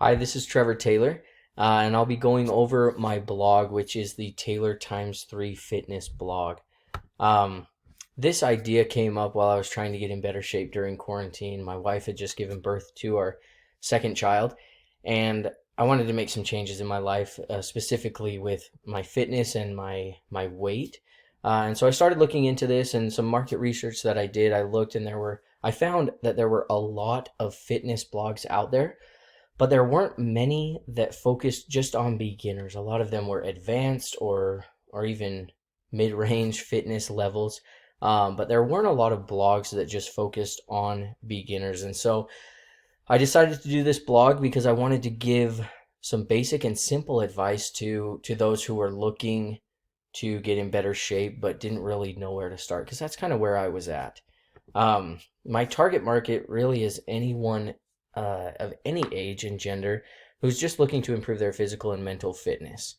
Hi, this is Trevor Taylor, and I'll be going over my blog, which is the Taylor Times 3 Fitness blog. Um, this idea came up while I was trying to get in better shape during quarantine. My wife had just given birth to our second child, and I wanted to make some changes in my life, specifically with my fitness and my weight. And so I started looking into this and some market research that I did. I looked, and I found that there were a lot of fitness blogs out there, but there weren't many that focused just on beginners. A lot of them were advanced or even mid-range fitness levels. But there weren't a lot of blogs that just focused on beginners. And so I decided to do this blog because I wanted to give some basic and simple advice to those who are looking to get in better shape but didn't really know where to start, because that's kind of where I was at. My target market really is anyone of any age and gender who's just looking to improve their physical and mental fitness.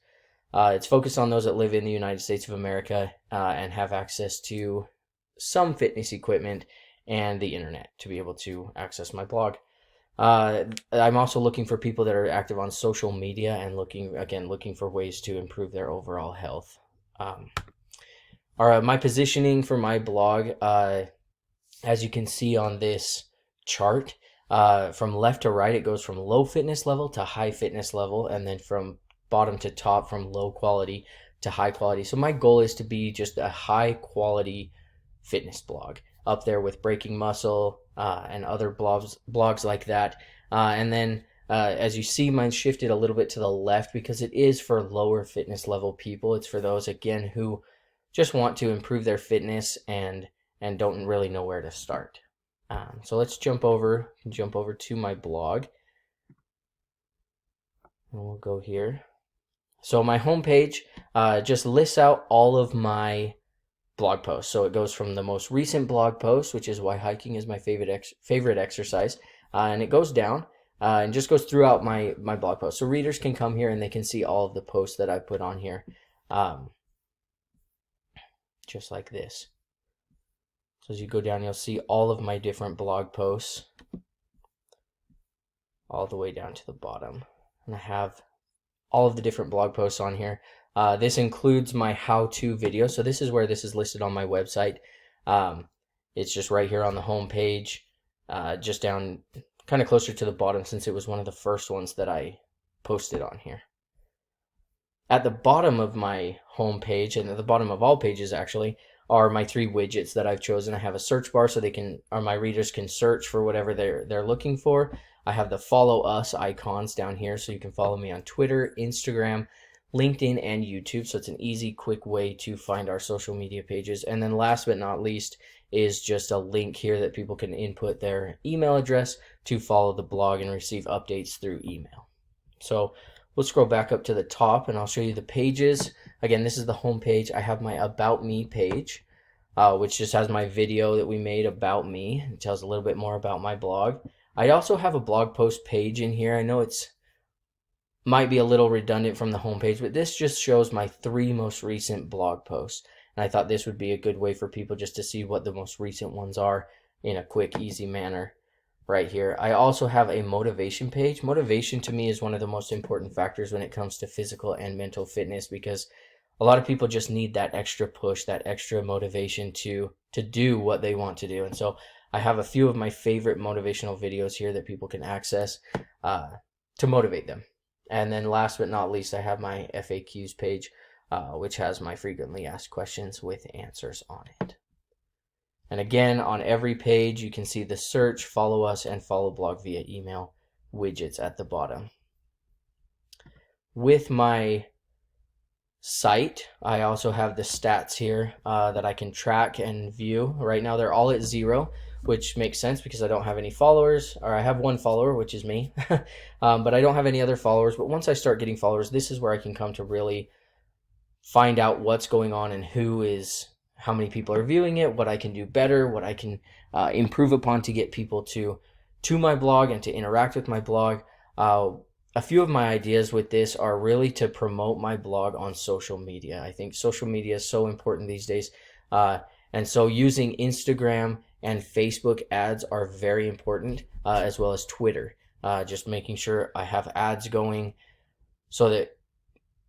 It's focused on those that live in the United States of America and have access to some fitness equipment and the internet to be able to access my blog. I'm also looking for people that are active on social media and looking for ways to improve their overall health. Um, my positioning for my blog, as you can see on this chart, from left to right, it goes from low fitness level to high fitness level, and then from bottom to top, from low quality to high quality. So my goal is to be just a high quality fitness blog up there with Breaking Muscle and other blogs like that. And then as you see, mine shifted a little bit to the left because it is for lower fitness level people. It's for those, again, who just want to improve their fitness and don't really know where to start. So let's jump over to my blog, and we'll go here. So my homepage just lists out all of my blog posts. So it goes from the most recent blog post, which is why hiking is my favorite exercise, and it goes down and just goes throughout my blog post. So readers can come here and they can see all of the posts that I put on here, just like this. So as you go down, you'll see all of my different blog posts all the way down to the bottom. And I have all of the different blog posts on here. This includes my how-to video. So this is where this is listed on my website. It's just right here on the home page, just down kind of closer to the bottom, since it was one of the first ones that I posted on here. At the bottom of my home page, and at the bottom of all pages actually, are my 3 widgets that I've chosen. I have a search bar so my readers can search for whatever they're looking for. I have the follow us icons down here, so you can follow me on Twitter, Instagram, LinkedIn, and YouTube. So it's an easy, quick way to find our social media pages. And then last but not least is just a link here that people can input their email address to follow the blog and receive updates through email. So we'll scroll back up to the top and I'll show you the pages. Again, this is the home page. I have my About Me page, which just has my video that we made about me. It tells a little bit more about my blog. I also have a blog post page in here. I know it's might be a little redundant from the home page, but this just shows my 3 most recent blog posts. And I thought this would be a good way for people just to see what the most recent ones are in a quick, easy manner right here. I also have a motivation page. Motivation to me is one of the most important factors when it comes to physical and mental fitness, because a lot of people just need that extra push, that extra motivation to do what they want to do. And so I have a few of my favorite motivational videos here that people can access to motivate them. And then last but not least, I have my FAQs page, which has my frequently asked questions with answers on it. And again, on every page, you can see the search, follow us, and follow blog via email widgets at the bottom. With my site, I also have the stats here that I can track and view. Right now, they're all at 0, which makes sense because I don't have any followers, or I have 1 follower, which is me, but I don't have any other followers. But once I start getting followers, this is where I can come to really find out what's going on and how many people are viewing it, what I can do better, what I can improve upon to get people to my blog and to interact with my blog. A few of my ideas with this are really to promote my blog on social media. I think social media is so important these days. And so using Instagram and Facebook ads are very important, as well as Twitter. just making sure I have ads going so that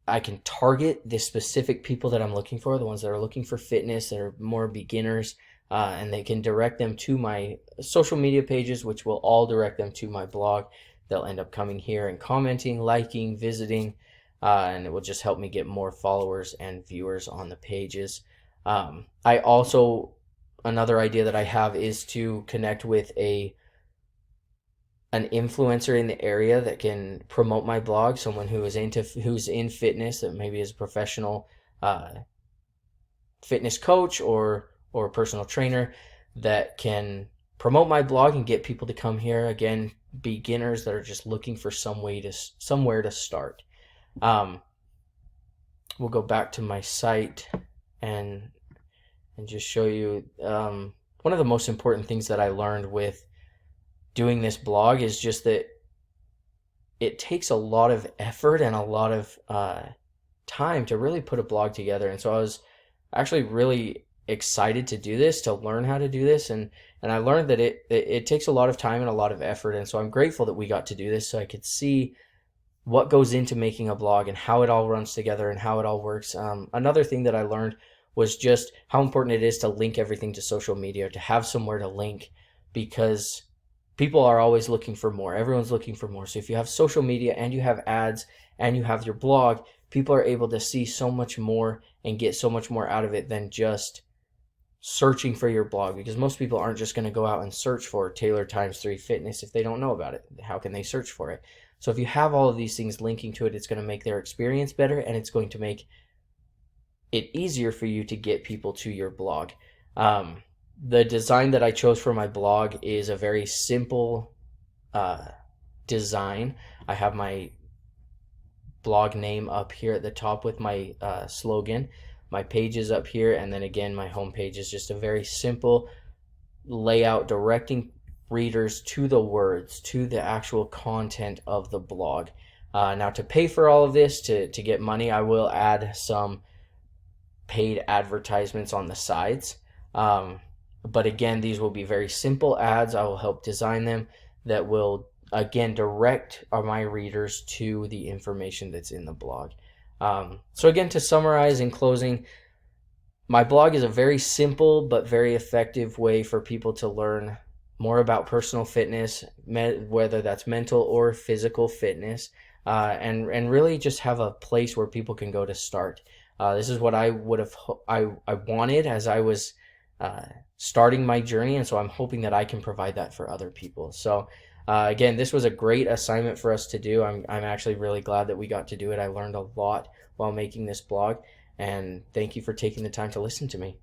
I can target the specific people that I'm looking for, the ones that are looking for fitness, that are more beginners, and they can direct them to my social media pages, which will all direct them to my blog. They'll end up coming here and commenting, liking, visiting, and it will just help me get more followers and viewers on the pages. I also, another idea that I have is to connect with an influencer in the area that can promote my blog, someone who's in fitness, that maybe is a professional fitness coach or personal trainer, that can promote my blog and get people to come here. Again, beginners that are just looking for somewhere to start. We'll go back to my site and just show you one of the most important things that I learned with doing this blog is just that it takes a lot of effort and a lot of time to really put a blog together. And so I was actually really excited to do this, to learn how to do this, and I learned that it takes a lot of time and a lot of effort. And so I'm grateful that we got to do this, so I could see what goes into making a blog and how it all runs together and how it all works. Another thing that I learned was just how important it is to link everything to social media, to have somewhere to link, because people are always looking for more. Everyone's looking for more. So if you have social media and you have ads and you have your blog, people are able to see so much more and get so much more out of it than just searching for your blog, because most people aren't just going to go out and search for Taylor times 3 fitness if they don't know about it. How can they search for it? So if you have all of these things linking to it, it's going to make their experience better, and it's going to make it easier for you to get people to your blog. The design that I chose for my blog is a very simple design. I have my blog name up here at the top with my slogan. My page is up here, and then again, my home page is just a very simple layout directing readers to the words, to the actual content of the blog. Now, to pay for all of this, to get money, I will add some paid advertisements on the sides. But again, these will be very simple ads. I will help design them that will, again, direct my readers to the information that's in the blog. So again, to summarize in closing, my blog is a very simple but very effective way for people to learn more about personal fitness, whether that's mental or physical fitness, and really just have a place where people can go to start. This is what I wanted as I was starting my journey, and so I'm hoping that I can provide that for other people. So again, this was a great assignment for us to do. I'm actually really glad that we got to do it. I learned a lot while making this blog, and thank you for taking the time to listen to me.